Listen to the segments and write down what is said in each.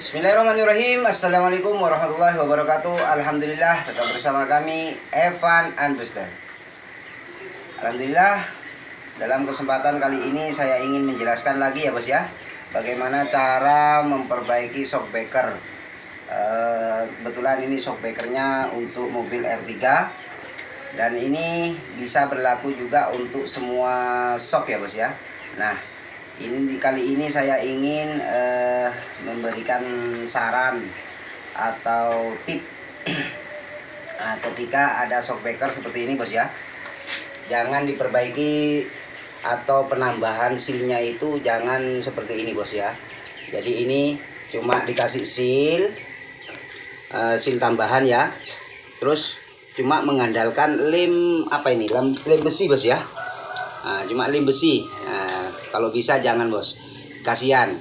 Bismillahirrahmanirrahim. Assalamualaikum warahmatullahi wabarakatuh. Alhamdulillah, tetap bersama kami Evan Andristen. Alhamdulillah, dalam kesempatan kali ini saya ingin menjelaskan lagi ya bos ya, bagaimana cara memperbaiki shockbreaker. Kebetulan ini shockbreakernya untuk mobil R3 dan ini bisa berlaku juga untuk semua shock ya bos ya. Nah, kali ini saya ingin memberikan saran atau tip nah, ketika ada shockbreaker seperti ini bos ya, jangan diperbaiki atau penambahan sealnya itu jangan seperti ini bos ya. Jadi ini cuma dikasih seal tambahan ya, terus cuma mengandalkan lem lem besi bos ya. Nah, cuma lem besi. Nah, kalau bisa jangan bos, kasihan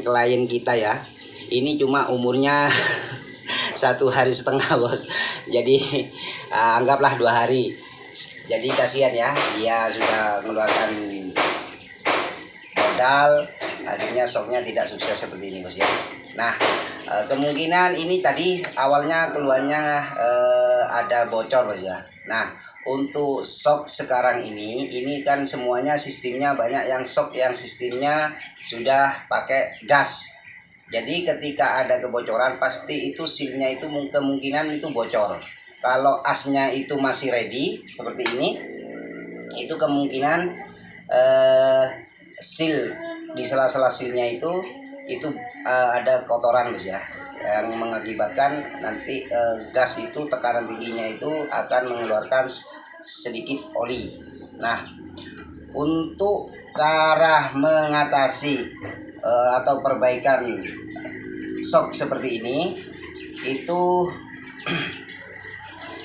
klien kita ya, ini cuma umurnya 1,5 hari bos, jadi anggaplah 2 hari. Jadi kasihan ya, dia sudah mengeluarkan modal, akhirnya shocknya tidak sukses seperti ini bos ya. Nah, kemungkinan ini tadi awalnya keluarnya ada bocor bos ya. Nah, untuk shock sekarang ini kan semuanya sistemnya banyak yang shock yang sistemnya sudah pakai gas. Jadi ketika ada kebocoran pasti itu sealnya itu kemungkinan itu bocor. Kalau asnya itu masih ready seperti ini, itu kemungkinan seal di sela-sela sealnya itu ada kotoran bos ya, yang mengakibatkan nanti gas itu tekanan tingginya itu akan mengeluarkan sedikit oli. Nah, untuk cara mengatasi atau perbaikan shock seperti ini itu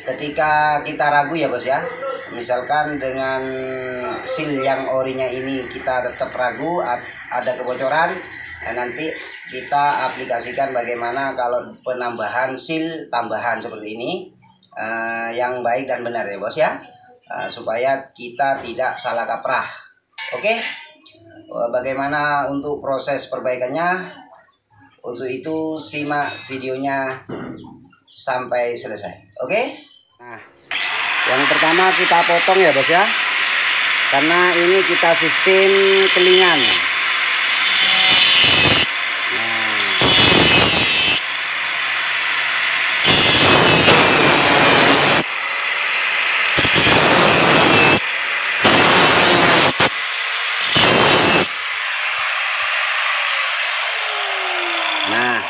ketika kita ragu ya bos ya, misalkan dengan seal yang orinya ini kita tetap ragu, ada kebocoran, nanti kita aplikasikan bagaimana kalau penambahan seal tambahan seperti ini yang baik dan benar ya bos ya, supaya kita tidak salah kaprah. Oke, bagaimana untuk proses perbaikannya? Untuk itu simak videonya sampai selesai. Oke. Nah, yang pertama kita potong ya bos ya, karena ini kita sistem kelingan. Nah,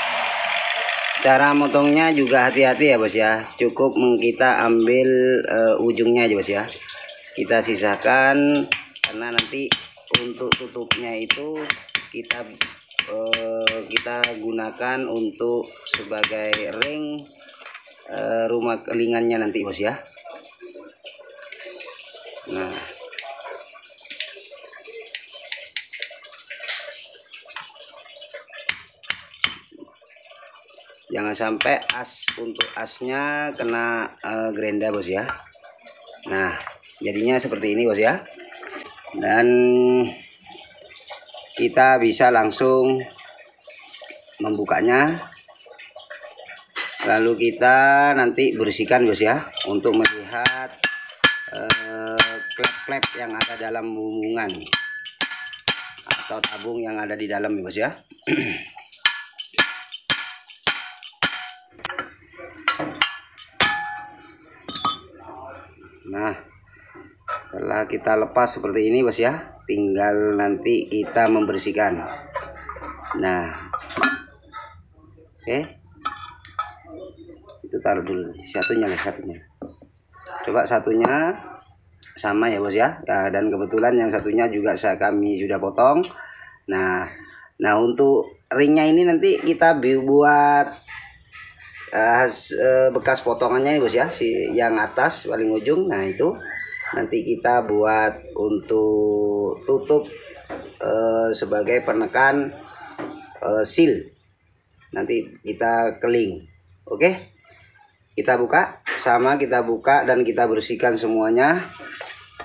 cara motongnya juga hati-hati ya bos ya, cukup kita ambil ujungnya aja bos ya, kita sisakan karena nanti untuk tutupnya itu kita gunakan untuk sebagai ring rumah kelingannya nanti bos ya. Nah, jangan sampai untuk asnya kena gerenda bos ya. Nah, jadinya seperti ini bos ya, dan kita bisa langsung membukanya, lalu kita nanti bersihkan bos ya untuk melihat klep-klep yang ada dalam bumbungan atau tabung yang ada di dalam bos ya. Nah, setelah kita lepas seperti ini bos ya, tinggal nanti kita membersihkan. Nah, oke, itu taruh dulu satunya. Coba satunya sama ya bos ya, dan kebetulan yang satunya juga kami sudah potong. Nah, untuk ringnya ini nanti kita buat bekas potongannya nih bos ya, yang atas paling ujung. Nah, itu nanti kita buat untuk tutup sebagai penekan seal, nanti kita keling. Oke, kita buka dan kita bersihkan semuanya.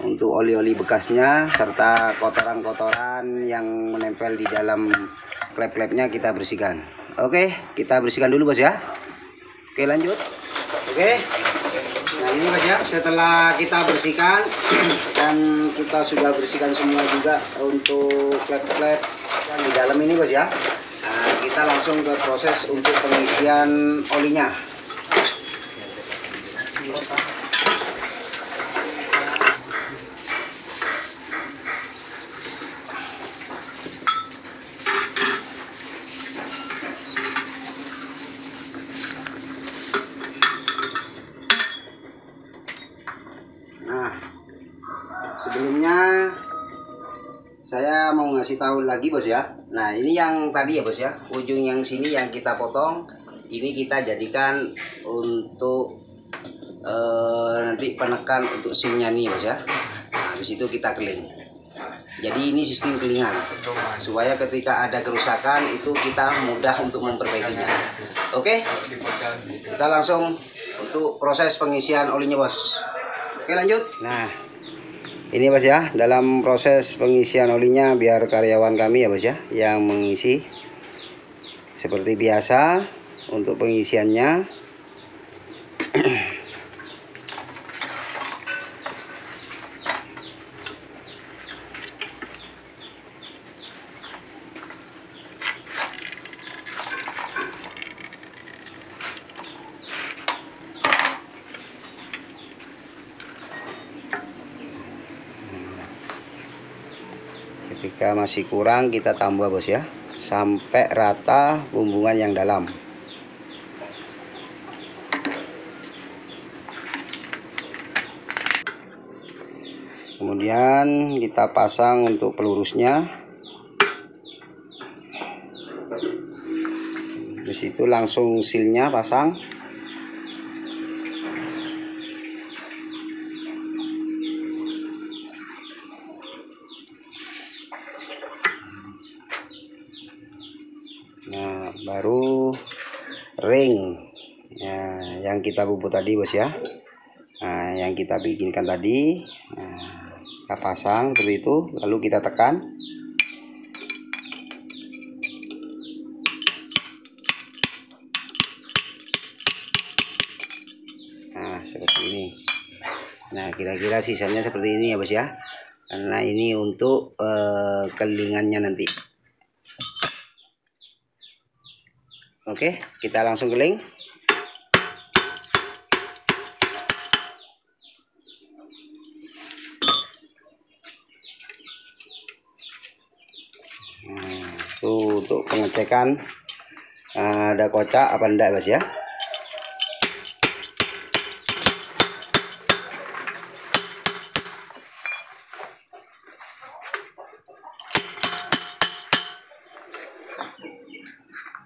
untuk oli-oli bekasnya serta kotoran-kotoran yang menempel di dalam klep-klepnya kita bersihkan. Oke, kita bersihkan dulu bos ya. Oke, lanjut. Oke, nah ini bos ya, setelah kita bersihkan dan kita sudah bersihkan semua juga untuk klep-klep yang di dalam ini bos ya. Nah, kita langsung ke proses untuk pengisian olinya. Nah, sebelumnya saya mau ngasih tahu lagi bos ya. Nah, ini yang tadi ya bos ya, ujung yang sini yang kita potong, ini kita jadikan untuk nanti penekan untuk silnya nih bos ya. Nah, habis itu kita keling. Jadi ini sistem kelingan supaya ketika ada kerusakan itu kita mudah untuk memperbaikinya. Oke, kita langsung untuk proses pengisian olinya bos. Oke, lanjut. Nah, ini bos ya, dalam proses pengisian olinya biar karyawan kami ya bos ya yang mengisi. Seperti biasa untuk pengisiannya. Ketika masih kurang kita tambah bos ya, sampai rata bumbungan yang dalam. Kemudian kita pasang untuk pelurusnya. Di situ langsung silnya pasang. Nah, baru ring ya, yang kita bubut tadi bos ya. Nah, yang kita bikinkan tadi, nah, kita pasang seperti itu, lalu kita tekan. Nah, seperti ini. Nah, kira-kira sisanya seperti ini ya bos ya, karena ini untuk kelingannya nanti. Oke, kita langsung keling. Nah, itu untuk pengecekan ada kocak apa enggak bos ya.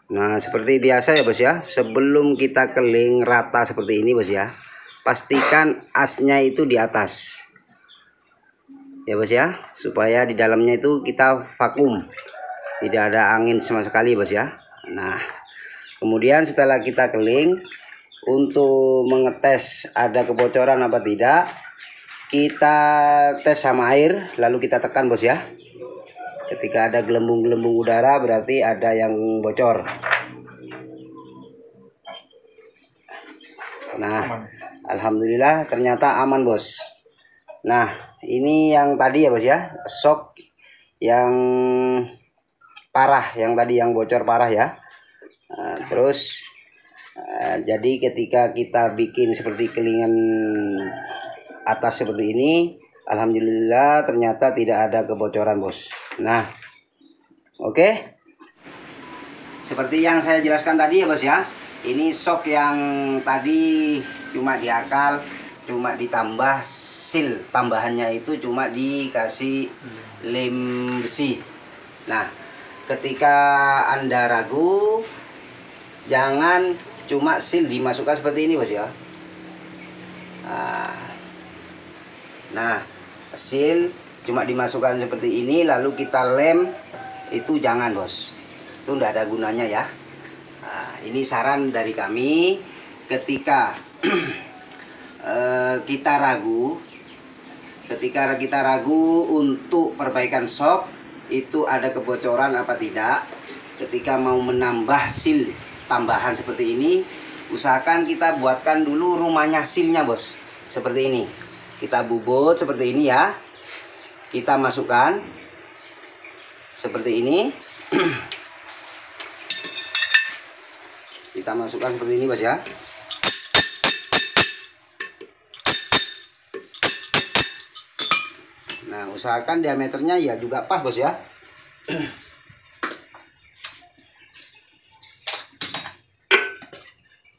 Nah, seperti biasa ya bos ya, sebelum kita keling rata seperti ini bos ya, pastikan asnya itu di atas ya bos ya, supaya di dalamnya itu kita vakum, tidak ada angin sama sekali bos ya. Nah, kemudian setelah kita keling, untuk mengetes ada kebocoran apa tidak, kita tes sama air lalu kita tekan bos ya. Ketika ada gelembung-gelembung udara berarti ada yang bocor. Nah, alhamdulillah ternyata aman bos. Nah, ini yang tadi ya bos ya, shock yang parah, yang tadi yang bocor parah ya. Nah, terus jadi ketika kita bikin seperti kelingan atas seperti ini, alhamdulillah ternyata tidak ada kebocoran bos. Nah, oke, seperti yang saya jelaskan tadi ya bos ya, ini shock yang tadi cuma diakal, cuma ditambah seal, tambahannya itu cuma dikasih lem besi. Nah, ketika Anda ragu, jangan cuma seal dimasukkan seperti ini bos ya. Nah, seal cuma dimasukkan seperti ini lalu kita lem, itu jangan bos, itu tidak ada gunanya ya. Nah, ini saran dari kami, ketika kita ragu ketika kita ragu untuk perbaikan shock itu ada kebocoran apa tidak, ketika mau menambah seal tambahan seperti ini, usahakan kita buatkan dulu rumahnya sealnya bos. Seperti ini, kita bubut seperti ini ya, kita masukkan seperti ini. Kita masukkan seperti ini bos ya. Nah, usahakan diameternya ya juga pas bos ya.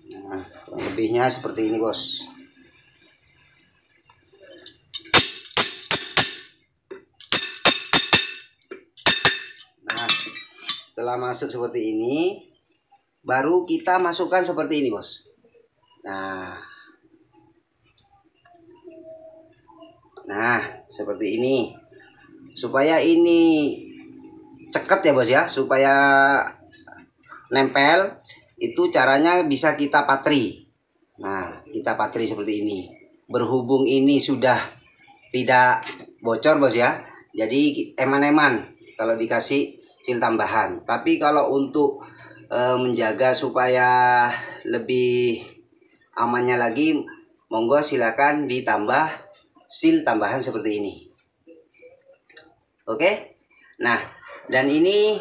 Nah, kurang lebihnya seperti ini bos. Nah, setelah masuk seperti ini, baru kita masukkan seperti ini bos. Nah, seperti ini, supaya ini ceket ya bos ya, supaya nempel. Itu caranya bisa kita patri. Nah, kita patri seperti ini. Berhubung ini sudah tidak bocor bos ya, jadi eman-eman kalau dikasih seal tambahan. Tapi kalau untuk menjaga supaya lebih amannya lagi, monggo silakan ditambah seal tambahan seperti ini. Oke. Nah, dan ini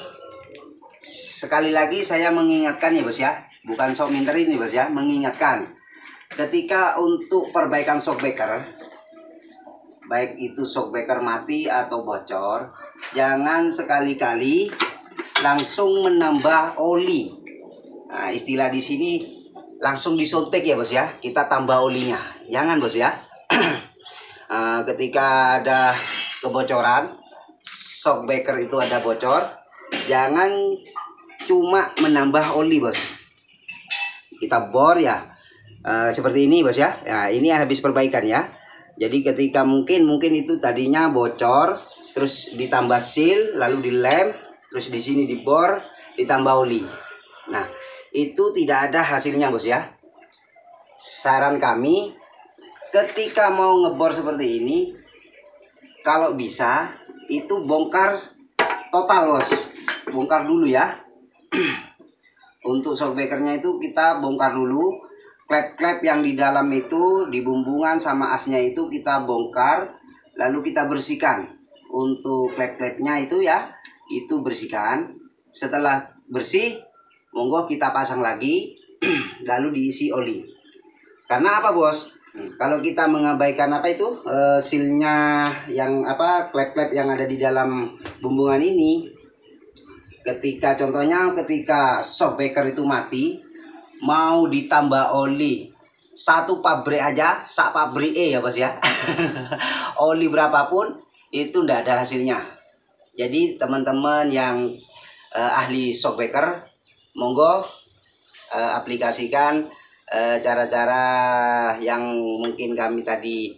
sekali lagi saya mengingatkan ya bos ya, bukan sok minter ini bos ya, mengingatkan ketika untuk perbaikan shockbreaker, baik itu shockbreaker mati atau bocor, jangan sekali-kali langsung menambah oli. Nah, istilah di sini langsung disontek ya bos ya, kita tambah olinya, jangan bos ya. Ketika ada kebocoran shockbreaker itu ada bocor, jangan cuma menambah oli bos, kita bor ya, seperti ini bos ya. Nah, ini habis perbaikan ya. Jadi ketika mungkin itu tadinya bocor, terus ditambah seal, lalu dilem, terus di sini dibor, ditambah oli. Nah, itu tidak ada hasilnya bos ya. Saran kami, ketika mau ngebor seperti ini, kalau bisa itu bongkar total bos, bongkar dulu ya. Untuk shockbreakernya itu kita bongkar dulu, klep-klep yang di dalam itu, di bumbungan sama asnya itu kita bongkar, lalu kita bersihkan. Untuk klep-klepnya itu ya, itu bersihkan. Setelah bersih, monggo kita pasang lagi, lalu diisi oli. Karena apa bos? Kalau kita mengabaikan apa itu sealnya, yang apa, klep-klep yang ada di dalam bumbungan ini, ketika contohnya ketika shockbreaker itu mati, mau ditambah oli satu pabrik aja, sak pabrik ya bos ya, oli berapapun itu ndak ada hasilnya. Jadi teman-teman yang ahli shockbreaker, monggo aplikasikan cara-cara yang mungkin kami tadi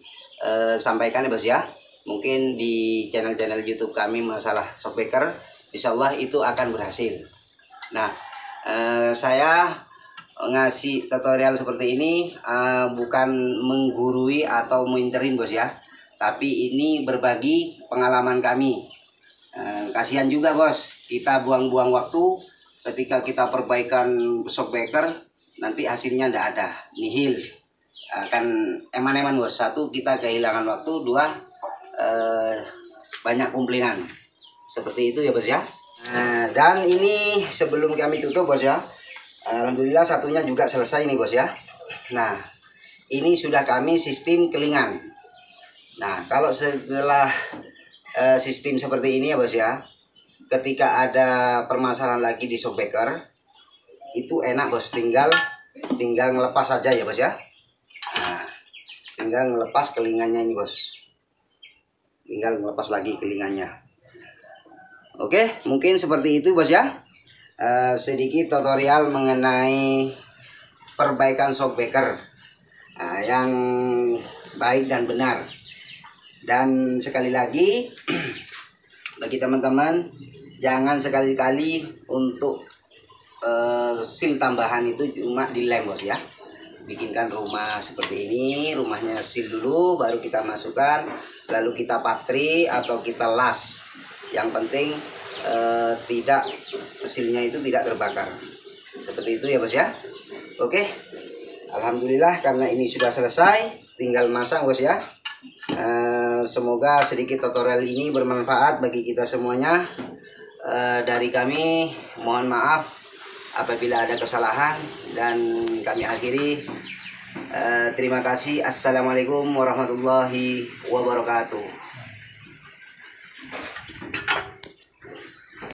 sampaikan ya bos ya. Mungkin di channel-channel YouTube kami masalah shockbreaker, insya Allah itu akan berhasil. Nah, saya ngasih tutorial seperti ini bukan menggurui atau minterin bos ya, tapi ini berbagi pengalaman kami. Kasihan juga bos, kita buang-buang waktu ketika kita perbaikan shockbreaker, nanti hasilnya ndak ada, nihil, akan eman-eman bos. Satu, kita kehilangan waktu, dua, banyak komplainan seperti itu ya bos ya. Dan ini sebelum kami tutup bos ya, alhamdulillah satunya juga selesai nih bos ya. Nah, ini sudah kami sistem kelingan. Nah, kalau setelah sistem seperti ini ya bos ya, ketika ada permasalahan lagi di shockbreaker, itu enak bos, tinggal ngelepas saja ya bos ya. Nah, tinggal ngelepas kelingannya ini bos, tinggal ngelepas lagi kelingannya. Oke, mungkin seperti itu bos ya. Sedikit tutorial mengenai perbaikan shockbreaker yang baik dan benar. Dan sekali lagi bagi teman-teman, jangan sekali-kali untuk seal tambahan itu cuma dilem bos ya. bikinkan rumah seperti ini. Rumahnya seal dulu, baru kita masukkan, lalu kita patri atau kita las. Yang penting tidak, sealnya itu tidak terbakar. Seperti itu ya bos ya. Oke, alhamdulillah karena ini sudah selesai, tinggal masang bos ya. Semoga sedikit tutorial ini bermanfaat bagi kita semuanya. Dari kami mohon maaf apabila ada kesalahan, dan kami akhiri. Terima kasih. Assalamualaikum warahmatullahi wabarakatuh.